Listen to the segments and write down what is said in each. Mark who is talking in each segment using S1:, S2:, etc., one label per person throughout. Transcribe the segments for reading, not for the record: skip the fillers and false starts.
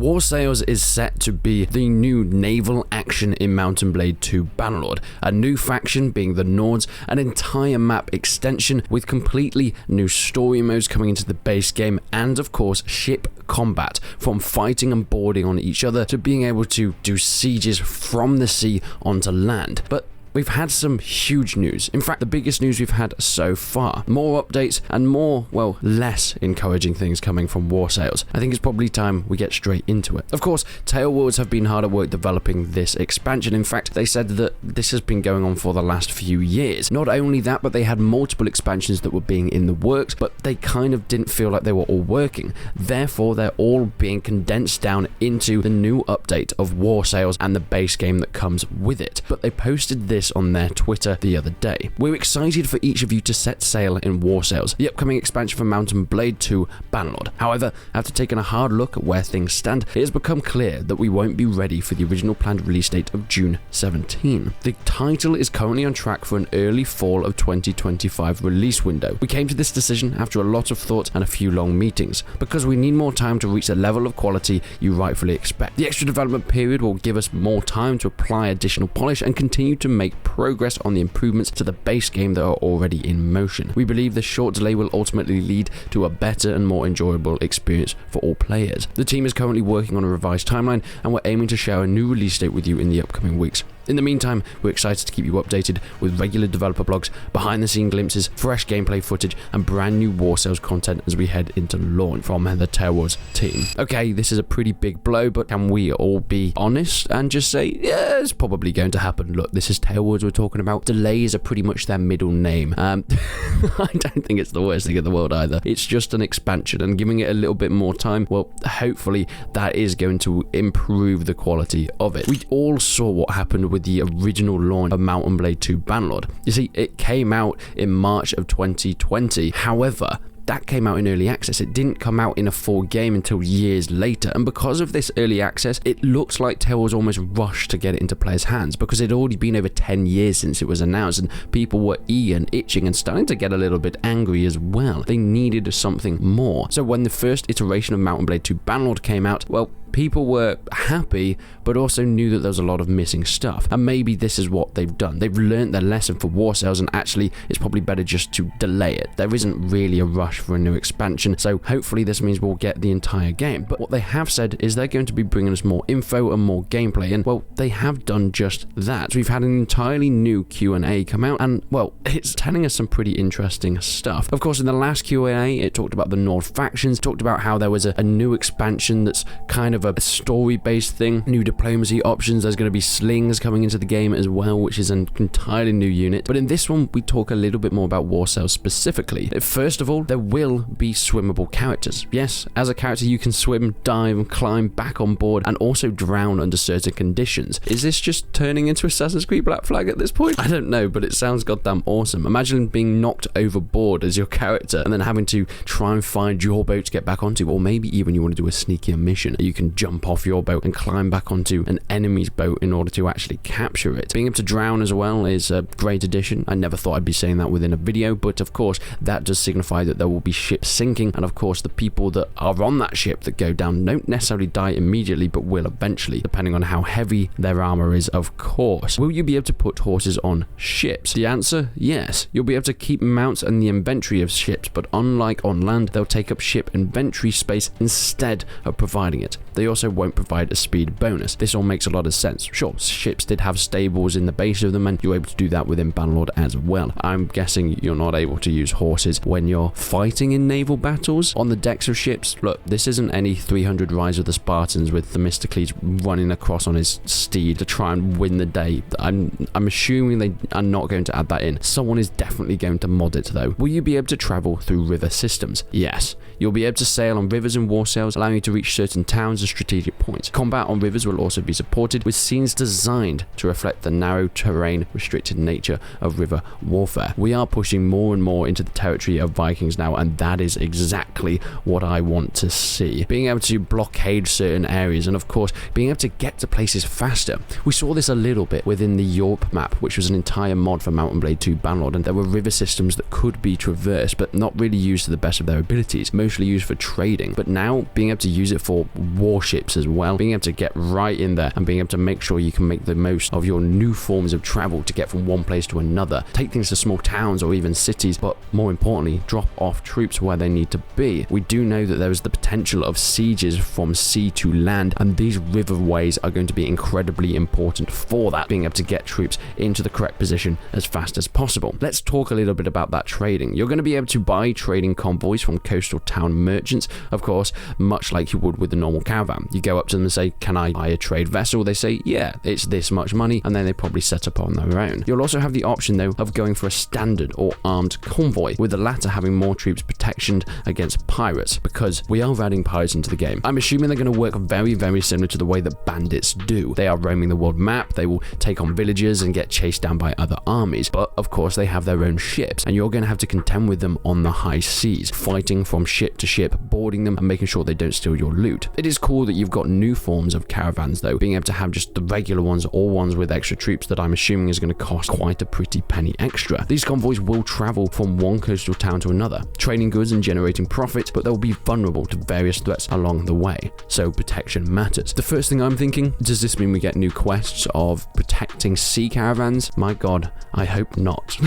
S1: War Sails is set to be the new naval action in Mount and Blade 2 Bannerlord, a new faction being the Nords, an entire map extension with completely new story modes coming into the base game, and of course ship combat, from fighting and boarding on each other to being able to do sieges from the sea onto land. But we've had some huge news. In fact, the biggest news we've had so far. More updates and more, well, less encouraging things coming from War Sails. I think it's probably time we get straight into it. Of course, Tailworlds have been hard at work developing this expansion. In fact, they said that this has been going on for the last few years. Not only that, but they had multiple expansions that were being in the works, but they kind of didn't feel like they were all working. Therefore, they're all being condensed down into the new update of War Sails and the base game that comes with it. But they posted this on their Twitter the other day. We're excited for each of you to set sail in War Sails, the upcoming expansion for Mount and Blade 2 Bannerlord. However, after taking a hard look at where things stand, it has become clear that we won't be ready for the original planned release date of June 17. The title is currently on track for an early fall of 2025 release window. We came to this decision after a lot of thought and a few long meetings, because we need more time to reach the level of quality you rightfully expect. The extra development period will give us more time to apply additional polish and continue to make progress on the improvements to the base game that are already in motion. We believe this short delay will ultimately lead to a better and more enjoyable experience for all players. The team is currently working on a revised timeline, and we're aiming to share a new release date with you in the upcoming weeks. In the meantime, we're excited to keep you updated with regular developer blogs, behind-the-scene glimpses, fresh gameplay footage, and brand new War Sails content as we head into launch from the Tailworlds team. Okay, this is a pretty big blow, but can we all be honest and just say, yeah, it's probably going to happen. Look, this is Tailworlds we're talking about. Delays are pretty much their middle name. I don't think it's the worst thing in the world either. It's just an expansion, and giving it a little bit more time, well, hopefully that is going to improve the quality of it. We all saw what happened with the original launch of Mount and Blade 2 Bannerlord. You see, it came out in March of 2020. However, that came out in early access. It didn't come out in a full game until years later, and because of this early access, it looks like Tailworlds almost rushed to get it into players' hands, because it had already been over 10 years since it was announced, and people were eager and itching and starting to get a little bit angry as well. They needed something more. So when the first iteration of Mount and Blade 2 Bannerlord came out, well, people were happy, but also knew that there was a lot of missing stuff. And maybe this is what they've done. They've learned their lesson for War Sails, and actually it's probably better just to delay it. There isn't really a rush for a new expansion, so hopefully this means we'll get the entire game. But what they have said is they're going to be bringing us more info and more gameplay, and well, they have done just that. So we've had an entirely new Q&A come out, and well, it's telling us some pretty interesting stuff. Of course, in the last Q&A, it talked about the Nord factions, talked about how there was a new expansion that's kind of a story-based thing, new diplomacy options. There's going to be slings coming into the game as well, which is an entirely new unit. But in this one, we talk a little bit more about War Sails specifically. First of all, there will be swimmable characters. Yes, as a character, you can swim, dive, and climb back on board, and also drown under certain conditions. Is this just turning into Assassin's Creed Black Flag at this point? I don't know, but it sounds goddamn awesome. Imagine being knocked overboard as your character, and then having to try and find your boat to get back onto, or maybe even you want to do a sneakier mission. You can jump off your boat and climb back onto an enemy's boat in order to actually capture it. Being able to drown as well is a great addition. I never thought I'd be saying that within a video, but of course that does signify that there will be ships sinking, and of course the people that are on that ship that go down don't necessarily die immediately, but will eventually, depending on how heavy their armor is, of course. Will you be able to put horses on ships? The answer, yes. You'll be able to keep mounts and the inventory of ships, but unlike on land, they'll take up ship inventory space instead of providing it. They also won't provide a speed bonus. This all makes a lot of sense. Sure, ships did have stables in the base of them, and you're able to do that within Bannerlord as well. I'm guessing you're not able to use horses when you're fighting in naval battles on the decks of ships. Look, this isn't any 300 Rise of the Spartans with Themistocles running across on his steed to try and win the day. I'm assuming they are not going to add that in. Someone is definitely going to mod it though. Will you be able to travel through river systems? Yes. You'll be able to sail on rivers and War Sails, allowing you to reach certain towns and strategic points. Combat on rivers will also be supported with scenes designed to reflect the narrow terrain, restricted nature of river warfare. We are pushing more and more into the territory of Vikings now, and that is exactly what I want to see. Being able to blockade certain areas, and of course being able to get to places faster. We saw this a little bit within the Europe map, which was an entire mod for Mount and Blade 2 Bannerlord, and there were river systems that could be traversed but not really used to the best of their abilities. mostly used for trading, but now being able to use it for warships as well, being able to get right in there and being able to make sure you can make the most of your new forms of travel to get from one place to another, take things to small towns or even cities, but more importantly, drop off troops where they need to be. We do know that there is the potential of sieges from sea to land, and these riverways are going to be incredibly important for that, being able to get troops into the correct position as fast as possible. Let's talk a little bit about that trading. You're going to be able to buy trading convoys from coastal town merchants, of course, much like you would with a normal caravan. You go up to them and say, can I buy a trade vessel? They say, yeah, it's this much money, and then they probably set up on their own. You'll also have the option though of going for a standard or armed convoy, with the latter having more troops protectioned against pirates, because we are adding pirates into the game. I'm assuming they're going to work very, very similar to the way that bandits do. They are roaming the world map, they will take on villages and get chased down by other armies, but of course they have their own ships, and you're going to have to contend with them on the high seas, fighting from ship to ship, boarding them and making sure they don't steal your loot. It is cool that you've got new forms of caravans though, being able to have just the regular ones or ones with extra troops that I'm assuming is going to cost quite a pretty penny extra. These convoys will travel from one coastal town to another, trading goods and generating profit, but they'll be vulnerable to various threats along the way, so protection matters. The first thing I'm thinking, does this mean we get new quests of protecting sea caravans? My god, I hope not.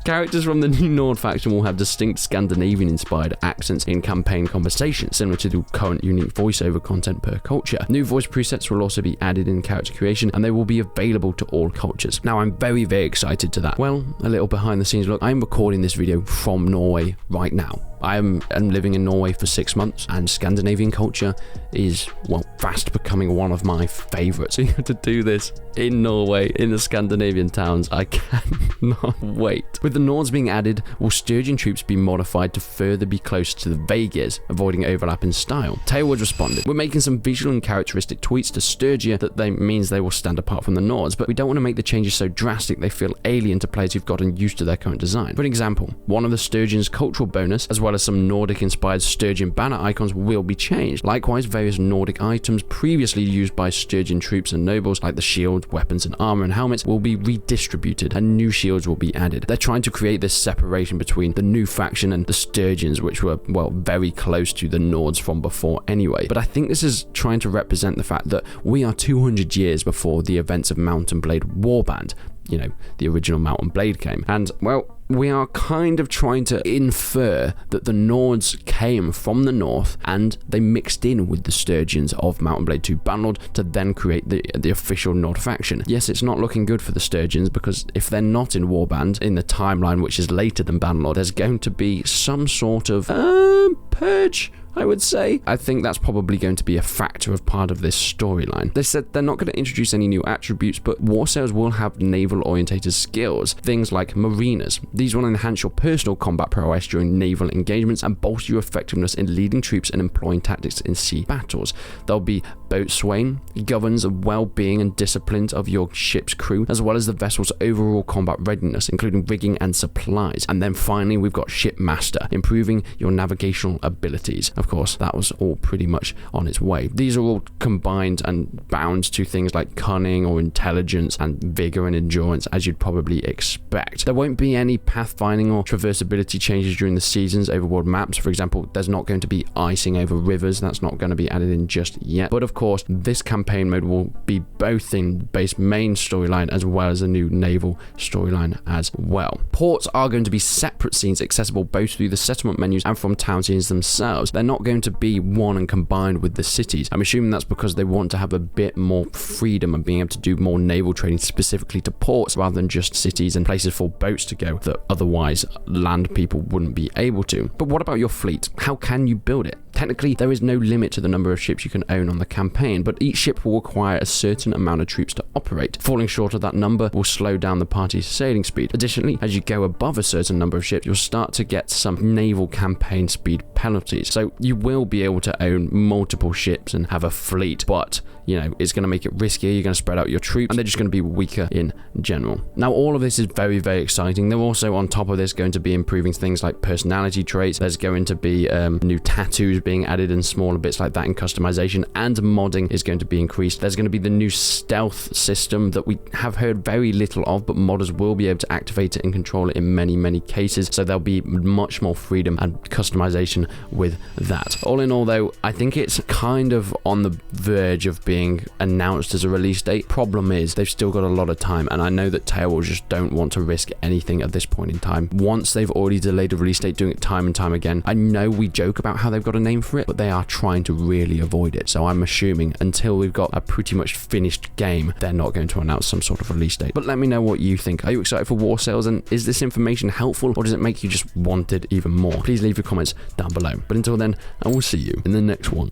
S1: Characters from the new Nord faction will have distinct Scandinavian-inspired accents in campaign conversations, similar to the current unique voiceover content per culture. New voice presets will also be added in character creation, and they will be available to all cultures. Now, I'm very, very excited to that. Well, a little behind the scenes look, I'm recording this video from Norway right now. I'm living in Norway for 6 months, and Scandinavian culture is, well, fast becoming one of my favorites. So you have to do this in Norway, in the Scandinavian towns. I cannot wait. With the Nords being added, will Sturgeon Troops be modified to further be closer to the Vaegirs, avoiding overlap in style? Tailwoods responded, we're making some visual and characteristic tweaks to Sturgia that means they will stand apart from the Nords, but we don't want to make the changes so drastic they feel alien to players who've gotten used to their current design. For example, one of the Sturgeon's cultural bonus, as well as some Nordic-inspired Sturgeon banner icons, will be changed. Likewise, various Nordic items previously used by Sturgeon troops and nobles, like the shield, weapons and armor and helmets, will be redistributed, and new shields will be added. They're trying to create this separation between the new faction and the Sturgeons, which were, well, very close to the Nords from before anyway. But I think this is trying to represent the fact that we are 200 years before the events of Mount and Blade Warband. You know, the original Mount and Blade came. And, well, we are kind of trying to infer that the Nords came from the north and they mixed in with the Sturgeons of Mount and Blade 2 Bannerlord to then create the official Nord faction. Yes, it's not looking good for the Sturgeons, because if they're not in Warband, in the timeline which is later than Bannerlord, there's going to be some sort of purge, I would say. I think that's probably going to be a factor of part of this storyline. They said they're not going to introduce any new attributes, but war sailors will have naval-orientated skills, things like mariners. These will enhance your personal combat prowess during naval engagements and bolster your effectiveness in leading troops and employing tactics in sea battles. There'll be boatswain, governs the well-being and discipline of your ship's crew, as well as the vessel's overall combat readiness, including rigging and supplies. And then finally, we've got shipmaster, improving your navigational abilities. Of course, that was all pretty much on its way. These are all combined and bound to things like cunning or intelligence and vigor and endurance, as you'd probably expect. There won't be any pathfinding or traversability changes during the seasons over world maps. For example, there's not going to be icing over rivers. That's not going to be added in just yet. But of course, this campaign mode will be both in base main storyline as well as a new naval storyline as well. Ports are going to be separate scenes accessible both through the settlement menus and from town scenes themselves. They're not going to be one and combined with the cities. I'm assuming that's because they want to have a bit more freedom and being able to do more naval trading specifically to ports rather than just cities and places for boats to go that otherwise land people wouldn't be able to. But what about your fleet? How can you build it? Technically, there is no limit to the number of ships you can own on the campaign, but each ship will require a certain amount of troops to operate. Falling short of that number will slow down the party's sailing speed. Additionally, as you go above a certain number of ships, you'll start to get some naval campaign speed penalties. So you will be able to own multiple ships and have a fleet, but you know, it's going to make it riskier. You're going to spread out your troops and they're just going to be weaker in general. Now, all of this is very, very exciting. They're also, on top of this, going to be improving things like personality traits. There's going to be new tattoos being added and smaller bits like that in customization, and modding is going to be increased. There's going to be the new stealth system that we have heard very little of, but modders will be able to activate it and control it in many cases, so there'll be much more freedom and customization with that. All in all though, I think it's kind of on the verge of being announced as a release date. Problem is, they've still got a lot of time, and I know that Tale just don't want to risk anything at this point in time. Once they've already delayed a release date, doing it time and time again, I know we joke about how they've got a name for it, but they are trying to really avoid it. So I'm assuming until we've got a pretty much finished game, they're not going to announce some sort of release date. But let me know what you think. Are you excited for War Sales, and is this information helpful, or does it make you just want it even more? Please leave your comments down below. But until then, I will see you in the next one.